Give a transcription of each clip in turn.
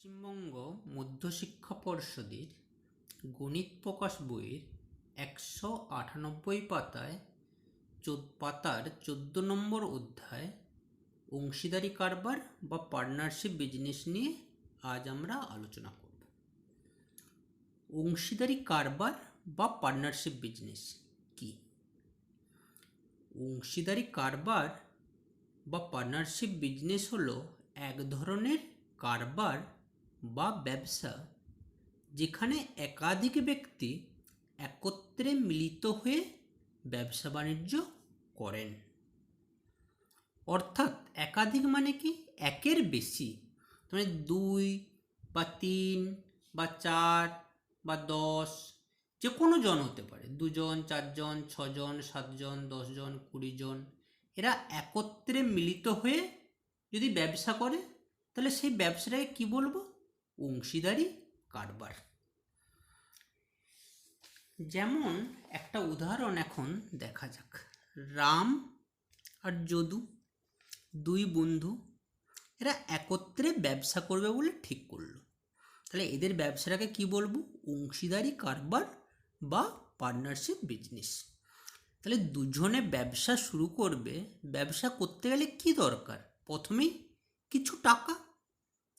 পশ্চিমবঙ্গ মধ্যশিক্ষা পর্ষদের গণিত প্রকাশ বইয়ের 198 পাতার 14 নম্বর অধ্যায় অংশীদারি কারবার বা পার্টনারশিপ বিজনেস নিয়ে আজ আমরা আলোচনা করব। অংশীদারি কারবার বা পার্টনারশিপ বিজনেস কি? অংশীদারি কারবার বা পার্টনারশিপ বিজনেস হলো এক ধরনের কারবার বা ব্যবসা যেখানে একাধিক ব্যক্তি একত্রে মিলিত হয়ে ব্যবসা বাণিজ্য করেন। অর্থাৎ একাধিক মানে কি, একের বেশি, মানে 2 বা 3 বা 4 বা 10, যে কোনো জন হতে পারে, 2 জন, 4 জন, 6 জন, 7 জন, 10 জন, 20 জন, এরা একত্রে মিলিত হয়ে যদি ব্যবসা করে তাহলে সেই ব্যবসাটাকে কি বলবো? অংশীদারি কারবার। যেমন একটা উদাহরণ এখন দেখা যাক। রাম আর যদু দুই বন্ধু, এরা একত্রে ব্যবসা করবে বলে ঠিক করলো। তাহলে এদের ব্যবসাটাকে কি বলবো? অংশীদারি কারবার বা পার্টনারশিপ বিজনেস। তাহলে দুজনে ব্যবসা শুরু করবে। ব্যবসা করতে গেলে কি দরকার? প্রথমেই কিছু টাকা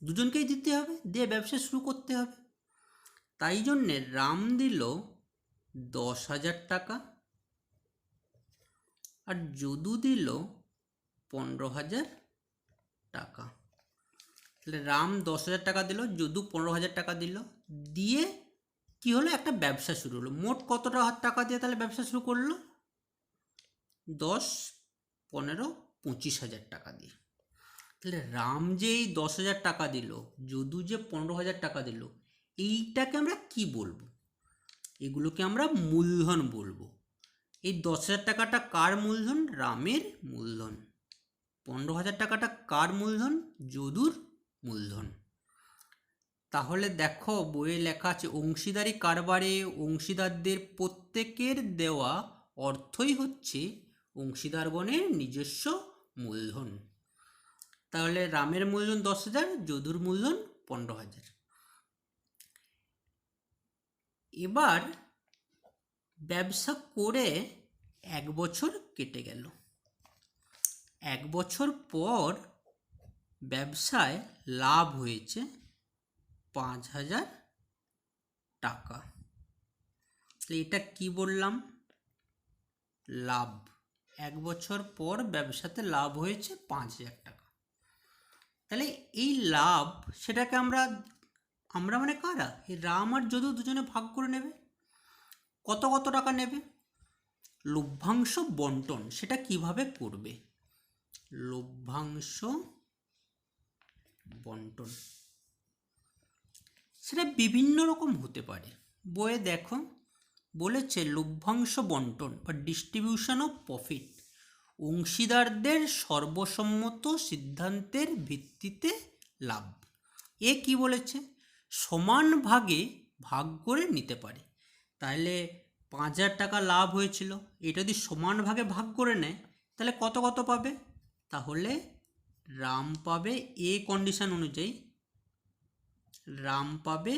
দুজনকেই দিতে হবে, দিয়ে ব্যবসা শুরু করতে হবে। তাই জন্যে রাম দিল 10,000 টাকা আর যদু দিল 15,000 টাকা। তাহলে রাম 10,000 টাকা দিল, যদু 15,000 টাকা দিল, দিয়ে কি হলো? একটা ব্যবসা শুরু হলো। মোট কত টাকা দিয়ে তাহলে ব্যবসা শুরু করলো? 10, 15, 25,000 টাকা দিয়ে। তাহলে রাম যে এই 10,000 টাকা দিল, যদু যে 15,000 টাকা দিল, এইটাকে আমরা কি বলবো? এগুলোকে আমরা মূলধন বলবো। এই 10,000 টাকাটা কার মূলধন? রামের মূলধন। 15,000 টাকাটা কার মূলধন? যদুর মূলধন। তাহলে দেখো বইয়ে লেখা আছে অংশীদারি কারবারে অংশীদারদের প্রত্যেকের দেওয়া অর্থই হচ্ছে অংশীদারগণের নিজস্ব মূলধন। তাহলে রামের মূলধন 10,000, যদুর মূলধন 15,000। এবার ব্যবসা করে 1 বছর কেটে গেল। 1 বছর পর ব্যবসায় লাভ হয়েছে 5,000 টাকা। এটা কি বললাম? লাভ। 1 বছর পর ব্যবসাতে লাভ হয়েছে 5,000 টাকা। তাহলে এই লাভ, সেটাকে আমরা মানে কারা? এই রাম আর যদু দুজনে ভাগ করে নেবে। কত কত টাকা নেবে? লভ্যাংশ বন্টন। সেটা কিভাবে করবে? লভ্যাংশ বন্টন সেটা বিভিন্ন রকম হতে পারে। বইয়ে দেখো বলেছে লভ্যাংশ বন্টন বা ডিস্ট্রিবিউশন অফ প্রফিট অংশীদারদের সর্বসম্মত সিদ্ধান্তের ভিত্তিতে লাভ। এ কি বলেছে? সমান ভাগে ভাগ করে নিতে পারে। তাহলে 5,000 টাকা লাভ হয়েছিল, এটা যদি সমান ভাগে ভাগ করে নেয় তাহলে কত কত পাবে? তাহলে রাম পাবে, এ কন্ডিশন অনুযায়ী রাম পাবে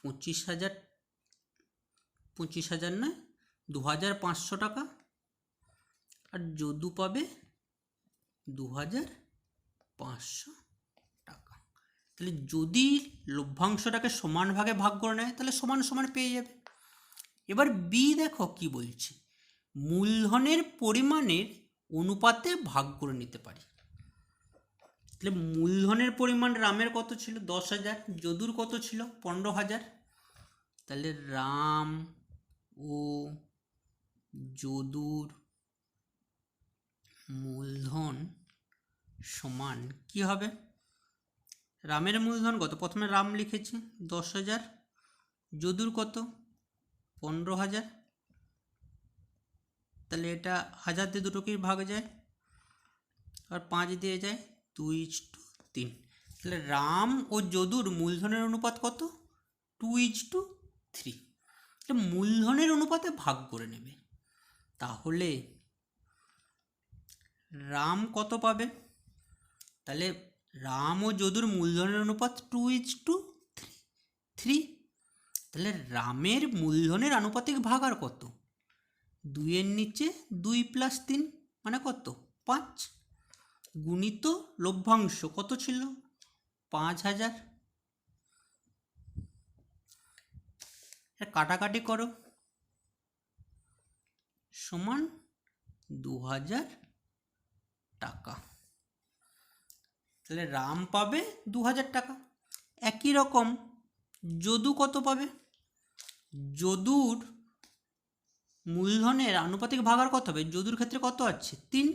25,000 নয় 2,500 টাকা, আর যদু পাবে 2,500 টাকা। তাহলে যদি লভ্যাংশটাকে সমান ভাগে ভাগ করে নেয় তাহলে সমান সমান পেয়ে যাবে। এবার বি দেখো কি বলছে, মূলধনের পরিমাণের অনুপাতে ভাগ করে নিতে পারি। তাহলে মূলধনের পরিমাণ রামের কত ছিল? 10,000, যদুর কত ছিল? 15,000। তাহলে রাম ও যদুর মূলধন সমান কি হবে? রামের মূলধন কত? প্রথমে রাম লিখেছি 10,000, যদুর কত? 15,000। তাহলে এটা 1,000 দিয়ে দুটোকেই ভাগ যায়, আর 5 দিয়ে যায়, 2:3। তাহলে রাম ও যদুর মূলধনের অনুপাত কত? 2:3। মূলধনের অনুপাতে ভাগ করে নেবে। তাহলে রাম কত পাবে? তাহলে রাম ও যদুর মূলধনের অনুপাত 2:3। তাহলে রামের মূলধনের আনুপাতিক ভাগ আর কত? 2-এর নিচে 2 + 3 মানে কত? 5 গুণিত লভ্যাংশ কত ছিল? 5000। কাটাকাটি করো, সমান 2000 টাকা। তাহলে রাম পাবে 2000 টাকা। একই রকম যদু কত পাবে? যদুর মূলধনের আনুপাতিক ভাগ আর কত হবে? যদুর ক্ষেত্রে কত আছে? 3।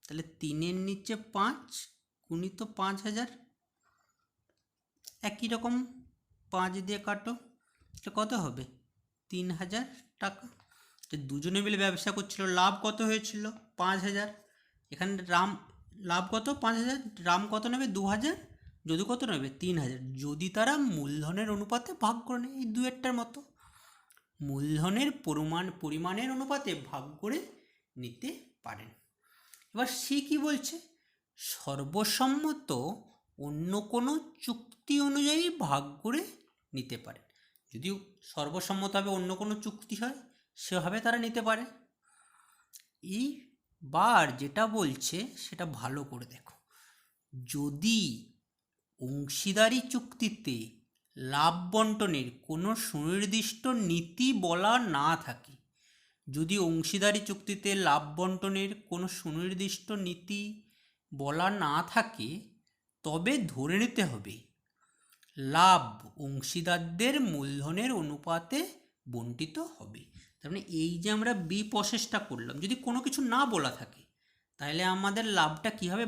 তাহলে 3-এর নিচে 5 গুণিত 5000। একই রকম 5 দিয়ে কাটো, এটা কত হবে? 3000 টাকা। তো দুজনে মিলে ব্যবসা করছিল, লাভ কত হয়েছিল? 5000। এখানে রাম লাভ কত? 5000। রাম কত নেবে? 2000। যদু কত নেবে? 3000। যদি তারা মূলধনের অনুপাতে ভাগ করে নেয়, এই দুয়েরটার মতো মূলধনের পরিমাণের অনুপাতে ভাগ করে নিতে পারেন। এবার সে কি বলছে? সর্বসম্মত অন্য কোনো চুক্তি অনুযায়ী ভাগ করে নিতে পারে। যদিও সর্বসম্মতভাবে অন্য কোনো চুক্তি হয়, সেভাবে তারা নিতে পারে। এইবার যেটা বলছে সেটা ভালো করে দেখো। যদি অংশীদারি চুক্তিতে লাভ বন্টনের কোনো সুনির্দিষ্ট নীতি বলা না থাকে, যদি অংশীদারি চুক্তিতে লাভ বন্টনের কোনো সুনির্দিষ্ট নীতি বলা না থাকে, তবে ধরে নিতে হবে লাভ অংশীদারদের মূলধনের অনুপাতে বণ্টিত হবে। তার মানে এই যে আমরা বি প্রসেসটা করলাম, যদি কোনো কিছু না বলা থাকে, তাহলে আমাদের লাভটা কীভাবে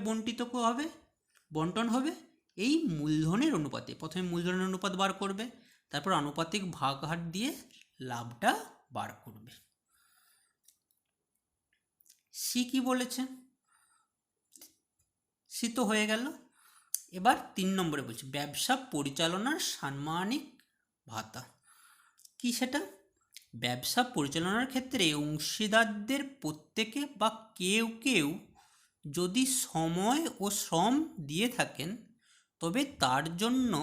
বন্টন হবে? এই মূলধনের অনুপাতে। প্রথমে মূলধনের অনুপাত বার করবে, তারপর আনুপাতিক ভাগ হার দিয়ে লাভটা বার করবে। সি কি বলেছে? সি তো হয়ে গেল। এবার 3 নম্বরে বলছি ব্যবসা পরিচালনার সাম্মানিক ভাতা। কি সেটা? ব্যবসা পরিচালনার ক্ষেত্রে অংশীদারদের প্রত্যেকে বা কেউ কেউ যদি সময় ও শ্রম দিয়ে থাকেন, তবে তার জন্য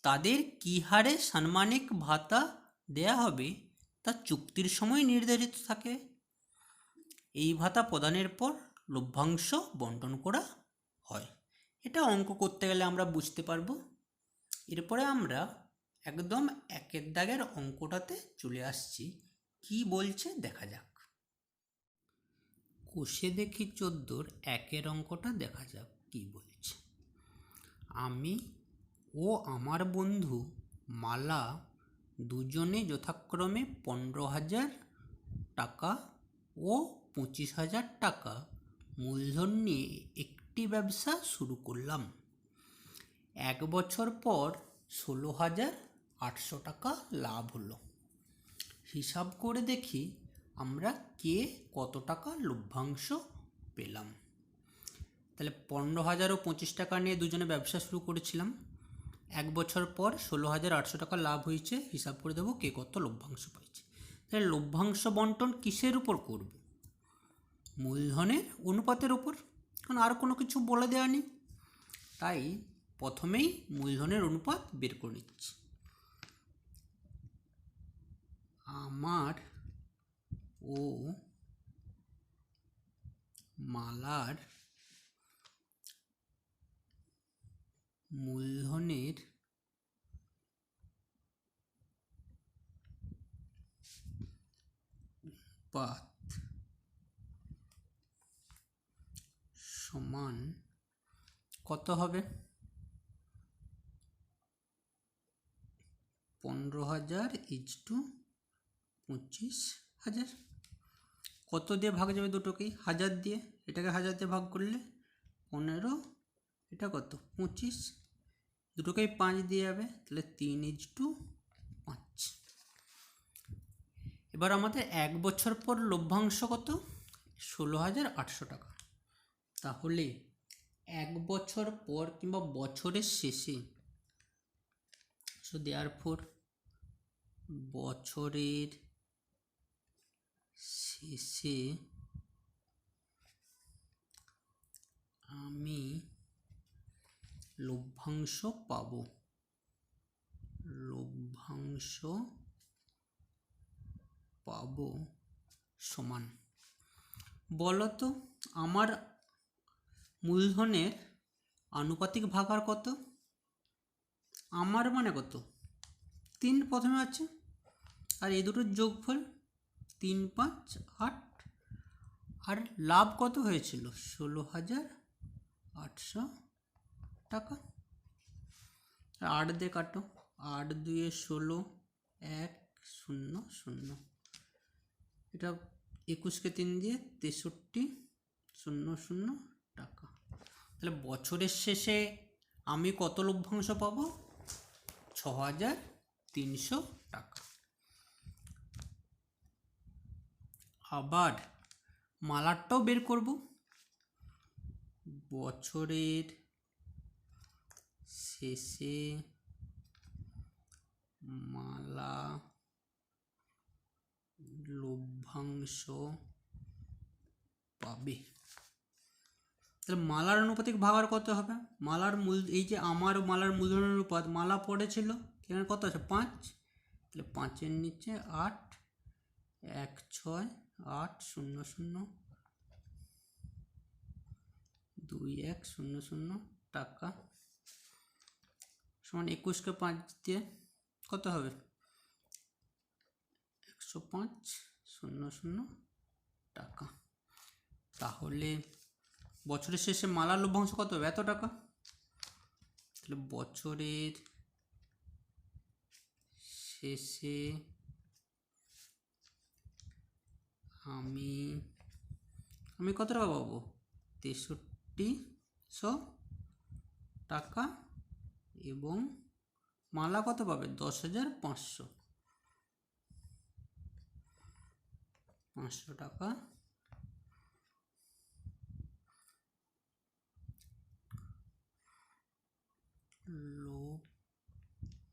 তাদের কী হারে সাম্মানিক ভাতা দেয়া হবে তা চুক্তির সময় নির্ধারিত থাকে। এই ভাতা প্রদানের পর লভ্যাংশ বন্টন করা হয়। এটা অঙ্ক করতে গেলে আমরা বুঝতে পারবো। এরপরে আমরা একদম একের দাগের অঙ্কটাতে চলে আসছি। কি বলছে দেখা যাক। কষে দেখি 14 একের অঙ্কটা দেখা যাক কি বলছে। আমি ও আমার বন্ধু মালা দুজনে যথাক্রমে 15,000 টাকা ও 25,000 টাকা মূলধন নিয়ে একটি ব্যবসা শুরু করলাম। 1 বছর পর 16,800 টাকা লাভ হলো। হিসাব করে দেখি আমরা কে কত টাকা লভ্যাংশ পেলাম। তাহলে 15,000 ও 25 টাকা নিয়ে দুজনে ব্যবসা শুরু করেছিলাম। 1 বছর পর 16,800 টাকা লাভ হয়েছে। হিসাব করে দেবো কে কত লভ্যাংশ পাইছে। তাহলে লভ্যাংশ বন্টন কিসের উপর করব? মূলধনের অনুপাতের উপর, কারণ আর কোনো কিছু বলে দেওয়া নেই। তাই প্রথমেই মূলধনের অনুপাত বের করে নিচ্ছি। আমার ও মালার মূলধনের অনুপাত সমান কত হবে? 15,000 = 25,000। কত দিয়ে ভাগ যাবে দুটোকেই? 1000 দিয়ে। এটাকে 1000 দিয়ে ভাগ করলে 15, এটা কত? 25। দুটোকেই 5 দিয়ে যাবে, তাহলে 3:5। এবার আমাদের 1 বছর পর লভ্যাংশ কত? 16,800 টাকা। তাহলে 1 বছর পর কিংবা বছরের শেষে, সো দেয়ারফর বছরের শেষে আমি লভ্যাংশ পাবো, লভ্যাংশ পাবো সমান, বলো তো আমার মূলধনের আনুপাতিক ভাগাহার কত? আমার মানে কত? 3 প্রথমে আছে, আর এই দুটোর যোগফল 3 5 8, আর লাভ কত হয়েছিল? 16,800 টাকা। 8 দিয়ে কাটো, 8 2 16, 1 0 0, এটা 21কে 3 দিয়ে 63 0 0 টাকা। তাহলে বছরের শেষে আমি কত লভ্যাংশ পাবো? 6,300 টাকা। আবার মালারটাও বের করব। বছরের শেষে মালা লভ্যাংশ পাবে। তাহলে মালার আনুপাতিক ভাগাহার কত হবে? মালার মূল, এই যে আমার মালার মূলধনের অনুপাত, মালা পড়েছিল এখানে কত আছে? 5, তাহলে 5-এর নিচে 8, 1 6 8 0 0 2 1 0 0 টাকা সমান 21কে 5 দিয়ে কত হবে? 105 0 0 টাকা। তাহলে বছরের শেষে মালার লভ্যাংশ কত হবে? এত টাকা। তাহলে বছরের শেষে আমি কত টাকা পাবো? 6300 টাকা, এবং মালা কত পাবে? 10,500 টাকা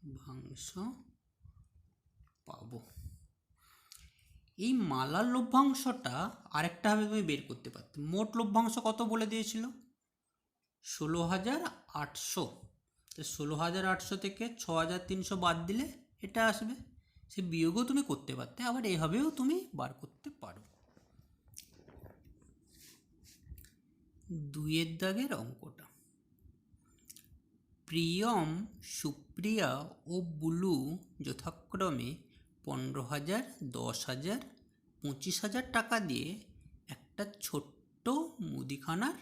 লভ্যাংশ পাবো। এই মালার লভ্যাংশটা আরেকটাভাবে তুমি বের করতে পারতে। মোট লভ্যাংশ কত বলে দিয়েছিল? 16,800। তো 16,800 থেকে 6,300 বাদ দিলে এটা আসবে। সে বিয়োগও তুমি করতে পারতে, আবার এভাবেও তুমি বার করতে পারো। 2-এর দাগের অঙ্কটা, প্রিয়ম, সুপ্রিয়া ও বুলু যথাক্রমে 15,000, 10,000, 25,000 টাকা দিয়ে একটা ছোট্ট মুদিখানার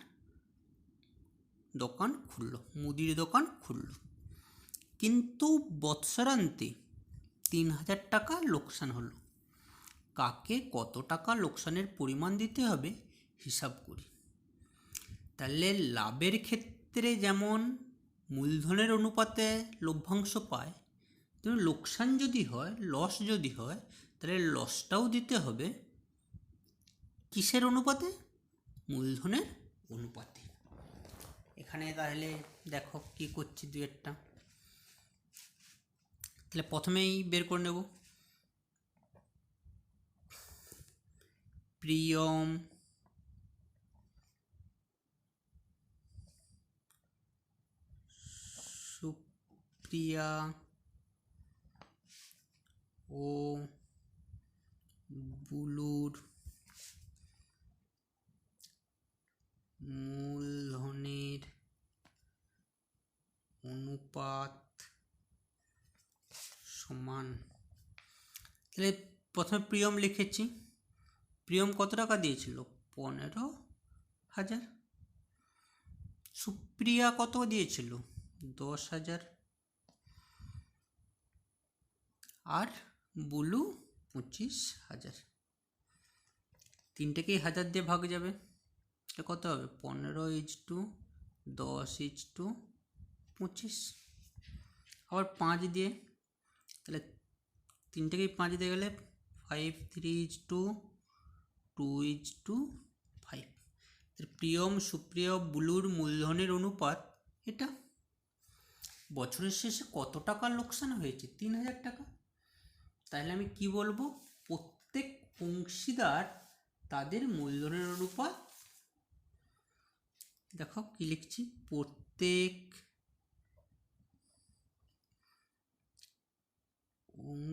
দোকান খুললো, মুদির দোকান খুললো। কিন্তু বৎসরান্তে 3,000 টাকা লোকসান হলো। কাকে কত টাকা লোকসানের পরিমাণ দিতে হবে হিসাব করি। তাহলে লাভের ক্ষেত্রে যেমন মূলধনের অনুপাতে লভ্যাংশ পায়, তেমন লোকসান যদি হয়, লস যদি হয়, তাহলে লসটাও দিতে হবে কিসের অনুপাতে? মূলধনের অনুপাতে। এখানে তাহলে দেখো কি করছি, 2-এরটা তাহলে প্রথমেই বের করে নেব। প্রিয়ম, সুপ্রিয়া ও বুলুর মূলধনের অনুপাত সমান। তাহলে প্রথমে প্রিয়ম লিখেছি। প্রিয়ম কত টাকা দিয়েছিল? 15,000। সুপ্রিয়া কত দিয়েছিল? 10,000। আর বুলু 25,000। তিনটেকেই 1000 দিয়ে ভাগ যাবে, এটা কত হবে? 15:10:25। আবার 5 দিয়ে, তাহলে তিনটেকেই 5 দিয়ে গেলে 5:3:2:5। প্রিয়ম, সুপ্রিয়া, বুলুর মূলধনের অনুপাত এটা। বছরের শেষে কত টাকার লোকসান হয়েছে? 3,000 টাকা। তাহলে আমি কি বলবো? প্রত্যেক অংশীদার তাদের মূলধনের অনুপাত, দেখো কি লিখছি, প্রত্যেক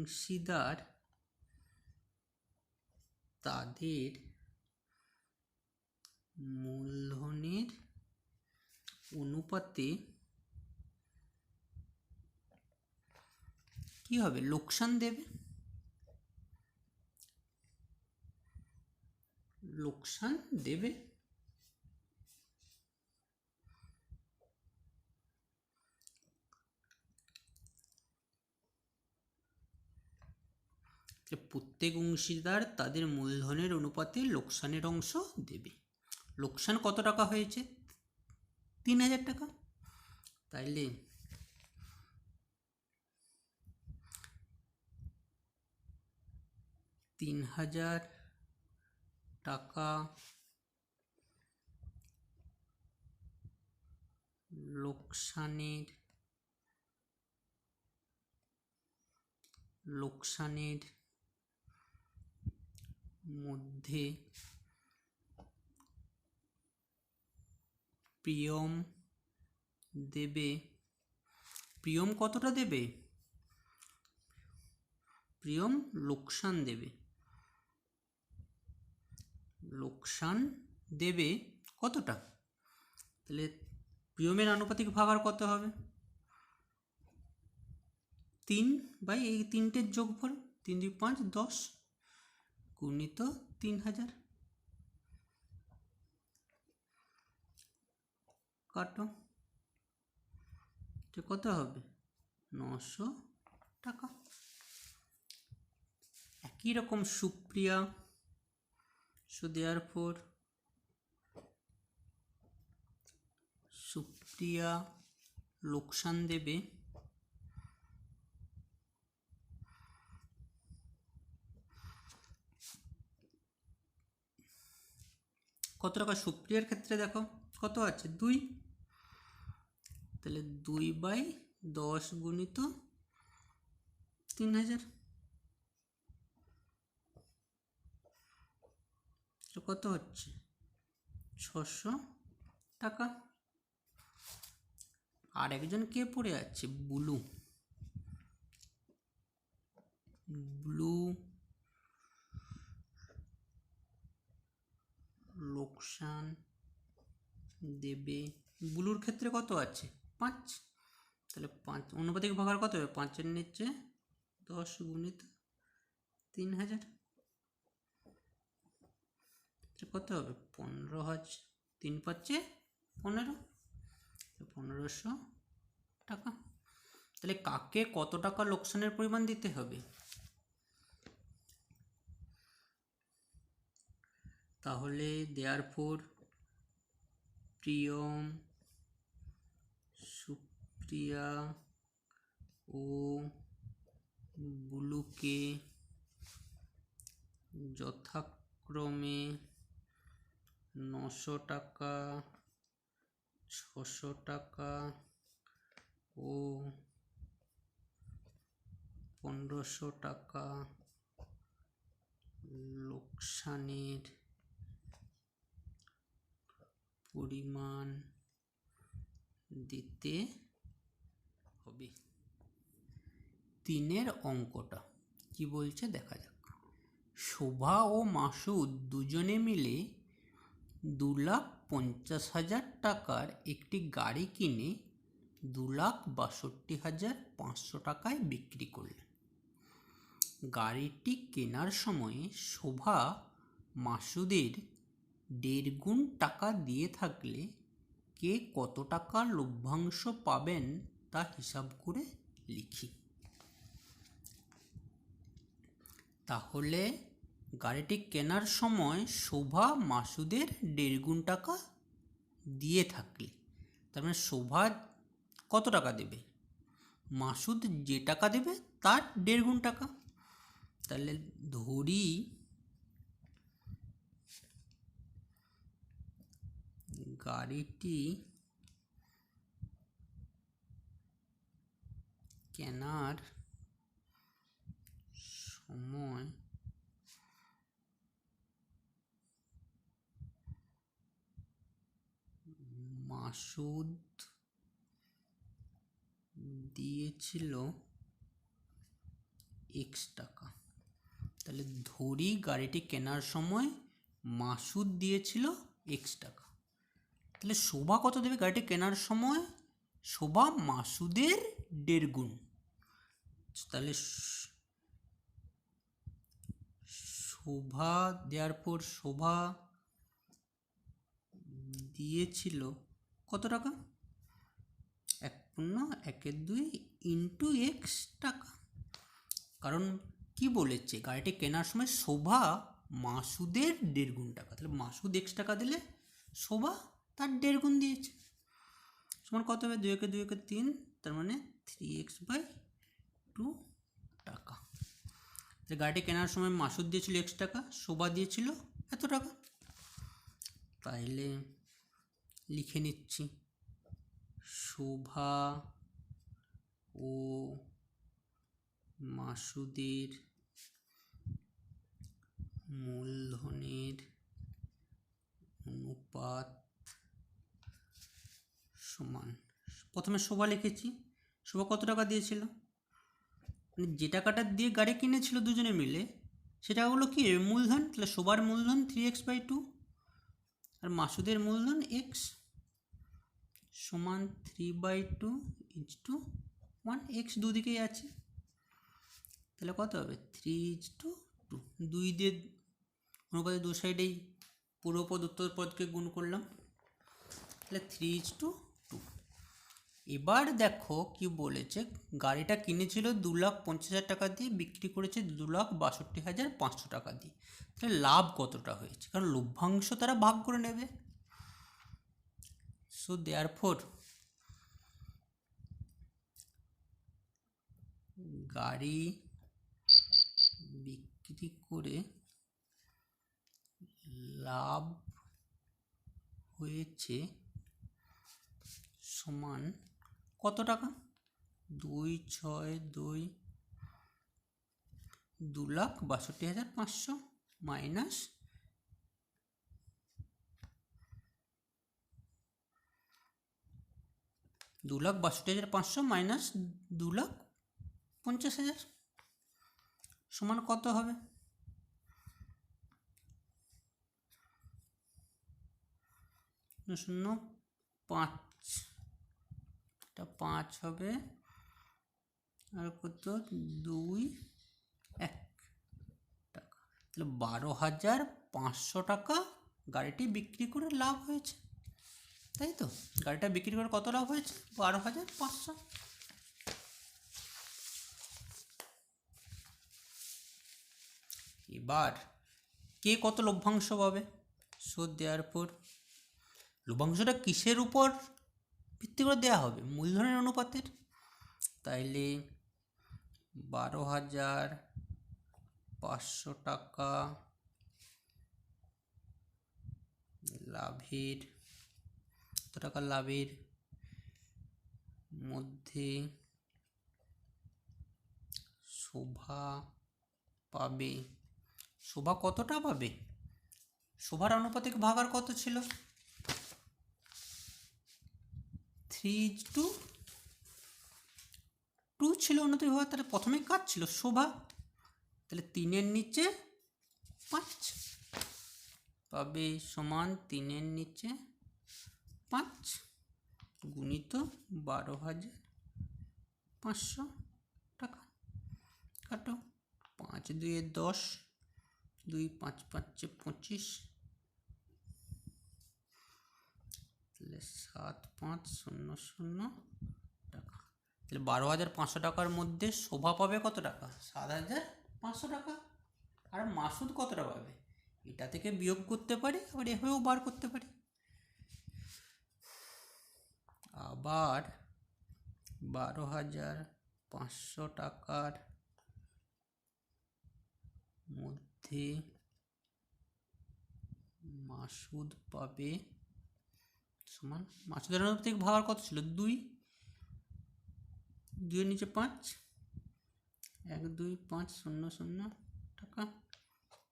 অংশীদার তাদের মূলধনের অনুপাতে কি হবে, লোকসান দেবে। লোকসান দেবে। প্রত্যেক অংশীদার তাদের মূলধনের অনুপাতে লোকসানের অংশ দেবে। লোকসান কত টাকা হয়েছে? 3000 টাকা। তাইলে 3000 টাকা লোকসানের মধ্যে প্রিয়ম দেবে। প্রিয়ম কতটা দেবে? প্রিয়ম লোকসান দেবে। লোকসান দেবে কতটা? তাহলে প্রিয়মের আনুপাতিক ভাগার কত হবে? 3 বাই এই 3টের যোগফল, 3 2 5 10 গুণিত 3000। কাটো, কত হবে? 900 টাকা। একই রকম সুপ্রিয়া, সো দেয়ারফর সুপ্রিয়া লোকসান দেবে কত টাকা? সুপ্রিয়ার ক্ষেত্রে দেখো কত আছে, 2। তাহলে 2 বাই 10 গুণিত 3000, কত হচ্ছে? 600 টাকা। আর একজন কে পড়ে আছে? বুলু। ব্লু লোকসান দেবে। ব্লুর ক্ষেত্রে কত আছে? 5। তাহলে 5 অনুপাতিক ভাগার কত হবে? 5-এর নিচে 10 গুণিত 3000, কত হবে? 15,000। 3 5 15, 1500 টাকা। তাহলে কাকে কত টাকা লোকসানের পরিমাণ দিতে হবে? তাহলে দেয়ারফর প্রিয়ম, সুপ্রিয়া ও বুলুকে যথাক্রমে 900 টাকা, 600 টাকা ও 1500 টাকা লোকসানের পরিমাণ দিতে হবে। 3-এর অঙ্কটা কি বলছে দেখা যাক। শোভা ও মাসুদ দুজনে মিলে 2,50,000 টাকার একটি গাড়ি কিনে 2,62,500 টাকায় বিক্রি করলেন। গাড়িটি কেনার সময়ে শোভা মাসুদের 1.5 গুণ টাকা দিয়ে থাকলে কে কত টাকার লভ্যাংশ পাবেন তা হিসাব করে লিখি। তাহলে গাড়িটি কেনার সময় শোভা মাসুদের 1.5 গুণ টাকা দিয়ে থাকলে, তার মানে শোভা কত টাকা দেবে? মাসুদ যে টাকা দেবে তার 1.5 গুণ টাকা। তাহলে ধরি গাড়িটি কেনার সময় মাসুদ দিয়েছিল এক্স টাকা। তাহলে ধরি গাড়িটি কেনার সময় মাসুদ দিয়েছিল এক্স টাকা, তাহলে শোভা কত দেবে গাড়িটি কেনার সময়? শোভা মাসুদের 1.5 গুণ। তাহলে শোভা দেওয়ার পর শোভা দিয়েছিল কত টাকা? 1.1 ইন্টু এক্স টাকা। কারণ কি বলেছে, গাড়িটি কেনার সময় শোভা মাসুদের 1.5 গুণ টাকা, তাহলে মাসুদ এক্স টাকা দিলে শোভা তার 1.5 গুণ দিয়েছে। সমান কত হবে? 2 × 2 = 3, তার মানে 3x/2 টাকা। তাহলে গাড়িটি কেনার সময় মাসুদ দিয়েছিল এক্স টাকা, শোভা দিয়েছিল এত টাকা। তাইলে লিখে নিচ্ছি, শোভা ও মাসুদের মূলধনের অনুপাত সমান। প্রথমে শোভা লিখেছি, শোভা কত টাকা দিয়েছিল? মানে যে টাকাটা দিয়ে গাড়ি কিনেছিল দুজনে মিলে, সে টাকাগুলো কি মূলধন। তাহলে শোভার মূলধন 3x/2 আর মাসুদের মূলধন x, সমান 3/2 × 1, x দুদিকেই আছে। তাহলে কত হবে? 3:2, 2 দিয়ে অনুপাতের দু সাইডেই পূর্বপদ উত্তর পদকে গুণ করলাম, তাহলে 3:2। এবার দেখো কি বলেছে, গাড়িটা কিনেছিল 2,50,000 টাকা দিয়ে, বিক্রি করেছে 2,62,500 টাকা দিয়ে। তাহলে লাভ কতটা হয়েছে? কারণ লভ্যাংশ তারা ভাগ করে নেবে। সো দেয়ারফর গাড়ি বিক্রি করে লাভ হয়েছে সমান কত টাকা? 2,62,500 মাইনাস 2,62,500 মাইনাস 2,50,000 সমান কত হবে? 0.5, এটা 5 হবে, আর কত? 2,1 টাকা। তাহলে 12,500 টাকা গাড়িটি বিক্রি করে লাভ হয়েছে, তাই তো? গাড়িটা বিক্রি করে কত লাভ হয়েছে? 12,500। এবার কে কত লভ্যাংশ পাবে? সো দেয়ারফর লভ্যাংশটা কিসের উপর ভিত্তি করে দেওয়া হবে? মূলধনের অনুপাতের। তাইলে 12,500 টাকা লাভের, কত টাকা লাভের মধ্যে শোভা পাবে। শোভা কতটা পাবে? শোভার আনুপাতিক ভাগ আর কত ছিল? 3:2 ছিল উন্নতি ভাগ। তাহলে প্রথমে কাজ ছিল শোভা, তাহলে 3-এর নিচে 5 পাবে, সমান 3-এর নিচে 5 গুণিত 12,500 টাকা। কাটো, 5 × 2 = 10, 2 × 5 = 25, তাহলে 7,500 টাকা। তাহলে 12,500 টাকার মধ্যে শোভা পাবে কত টাকা? 7,500 টাকা। আর মাসুদ কতটা পাবে? এটা থেকে বিয়োগ করতে পারি, আবার এভাবেও বার করতে পারি। আবার 12,500 টাকার মধ্যে মাসুদ পাবে সমান, মাসুদের থেকে ভাগার কত ছিল? 2, 2-এর নিচে 5, 1, 2, 5, 0, 0 টাকা।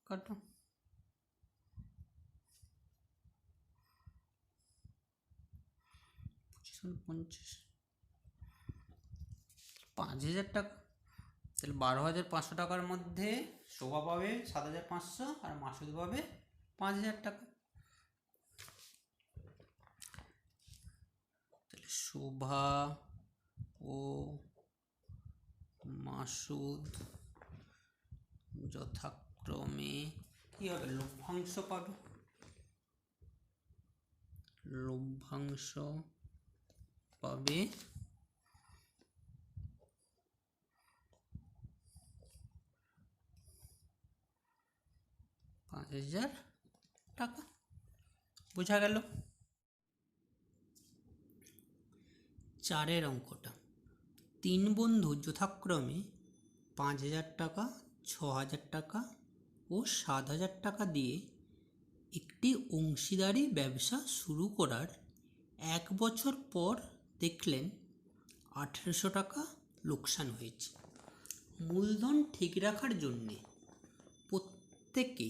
কাটো, 50, 5,000 টাকা। তাহলে 12,500 টাকার মধ্যে শোভা পাবে 7,500 আর মাসুদ পাবে 5,000 টাকা। তাহলে শোভা ও মাসুদ যথাক্রমে কি হবে, লভ্যাংশ পাবে। লভ্যাংশ পাবে 5,000 টাকা। বোঝা গেল? 4 অঙ্কটা, 3 বন্ধু যথাক্রমে 5,000 টাকা, 6,000 টাকা ও 7,000 টাকা দিয়ে একটি অংশীদারি ব্যবসা শুরু করার 1 বছর পর দেখলেন 1,800 টাকা লোকসান হয়েছে। মূলধন ঠিক রাখার জন্যে প্রত্যেকে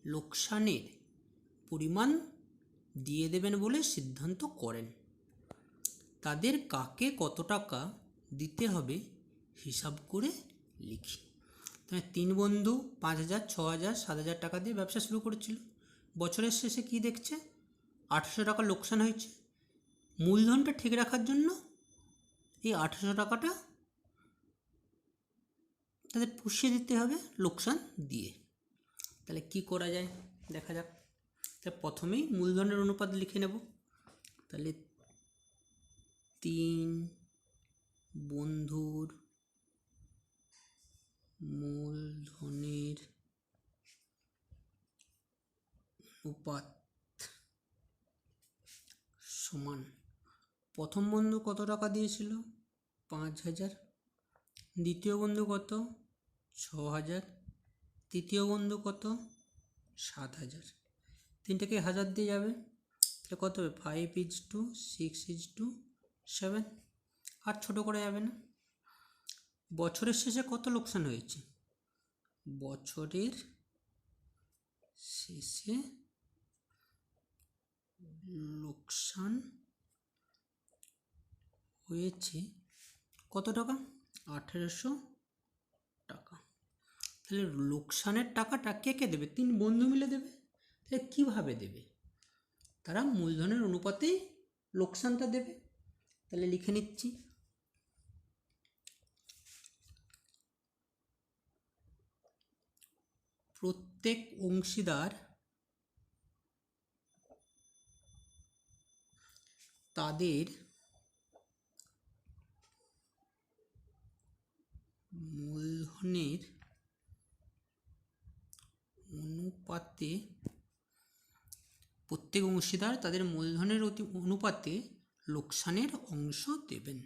লোকসানের পরিমাণ দিয়ে দেবেন বলে সিদ্ধান্ত করেন। তাদের কাকে কত টাকা দিতে হবে হিসাব করে লিখি। তাহলে 3 বন্ধু 5,000, 6,000, 7,000 টাকা দিয়ে ব্যবসা শুরু করেছিল। বছরের শেষে কি দেখছে, 1,800 টাকা লোকসান হয়েছে। মূলধনটা ঠিক রাখার জন্য এই 1,800 টাকাটা তাদের পুষিয়ে দিতে হবে লোকসান দিয়ে। তাহলে কি করা যায় দেখা যাক। তাহলে প্রথমেই মূলধনের অনুপাত লিখে নেব। তাহলে 3 বন্ধুর মূলধনের অনুপাত সমান, প্রথম বন্ধু কত টাকা দিয়েছিল 5,000, দ্বিতীয় বন্ধু কত 6,000, তৃতীয় বন্ধু কত 7,000। তিনটাকে 1,000 দিয়ে যাবে, তাহলে কত হবে 5:6:7। আর ছোটো করা যাবে না। বছরের শেষে কত লোকসান হয়েছে, বছরের শেষে লোকসান হয়েছে কত টাকা, 1,800 টাকা। তাহলে লোকসানের টাকাটা কে কে দেবে, 3 বন্ধু মিলে দেবে। তাহলে কীভাবে দেবে, তারা মূলধনের অনুপাতেই লোকসানটা দেবে। তাহলে লিখে নিচ্ছি, প্রত্যেক অংশীদার তাদের মূলধনের অনুপাতে, প্রত্যেক অংশীদার তাদের মূলধনের অনুপাতে লোকসানের অংশ দেবেন।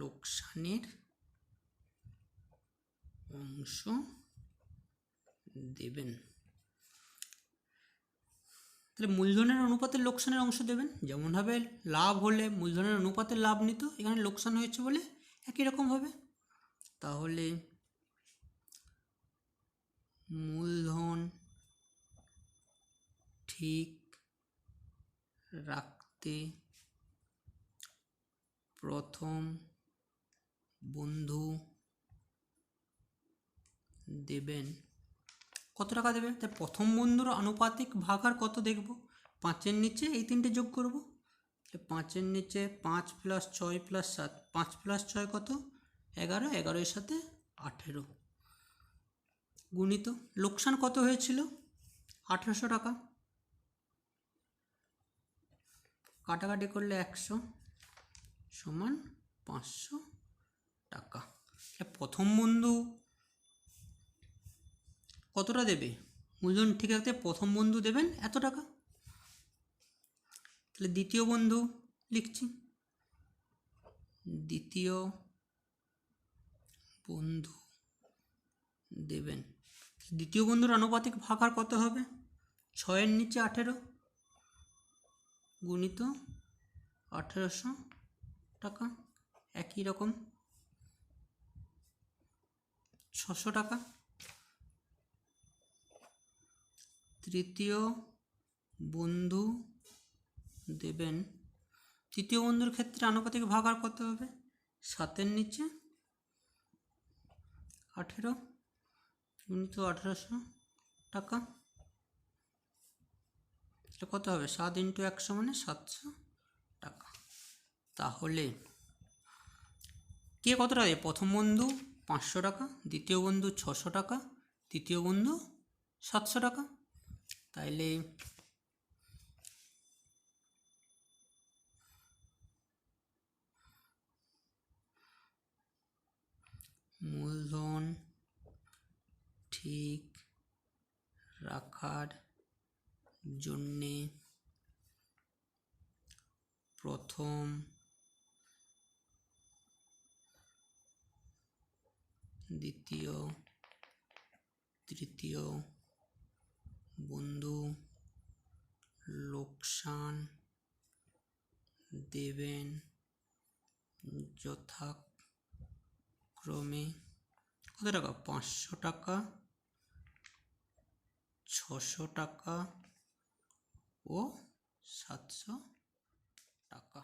লোকসানের অংশ দেবেন। তাহলে মূলধনের অনুপাতে লোকসানের অংশ দেবেন, যেমনভাবে লাভ হলে মূলধনের অনুপাতে লাভ নিত, এখানে লোকসান হয়েছে বলে একই রকম হবে। তাহলে মূলধন ঠিক রাখতে প্রথম বন্ধু দেবেন কত টাকা দেবে, তাই প্রথম বন্ধুর আনুপাতিক ভাগার কত দেখব, 5-এর নিচে এই 3টে যোগ করব। 5-এর নিচে 5 + 6 + 7, 5 + 6 কত 11, 11-এর সাথে 18 গুণিত লোকসান কত হয়েছিল 1,800 টাকা, কাটাকাটি করলে 100 সমান 500 টাকা। প্রথম বন্ধু কতটা দেবে, মূলধন ঠিক রাখতে প্রথম বন্ধু দেবেন এত টাকা। তাহলে দ্বিতীয় বন্ধু লিখছি, দ্বিতীয় বন্ধু দেবেন, দ্বিতীয় বন্ধুর আনুপাতিক ভাগার কত হবে, 6-এর নিচে 18 গুণিত 1,800 টাকা, একই রকম 600 টাকা। তৃতীয় বন্ধু দেবেন, তৃতীয় বন্ধুর ক্ষেত্রে আনুপাতিক ভাগার কত হবে, 7-এর নিচে 18 গুণিত 1800 টাকা, এটা কত হবে? 7 × 100 মানে 700 টাকা। তাহলে কে কত টাকা দেবে? প্রথম বন্ধু 500 টাকা, দ্বিতীয় বন্ধু 600 টাকা, তৃতীয় বন্ধু 700 টাকা। তাইলে মূলধন ঠিক রাখার জন্যে প্রথম দ্বিতীয় তৃতীয় বন্ধু লোকসান দেবেন যথাক্রমে কত টাকা? 500 টাকা, 600 টাকা ও 700 টাকা।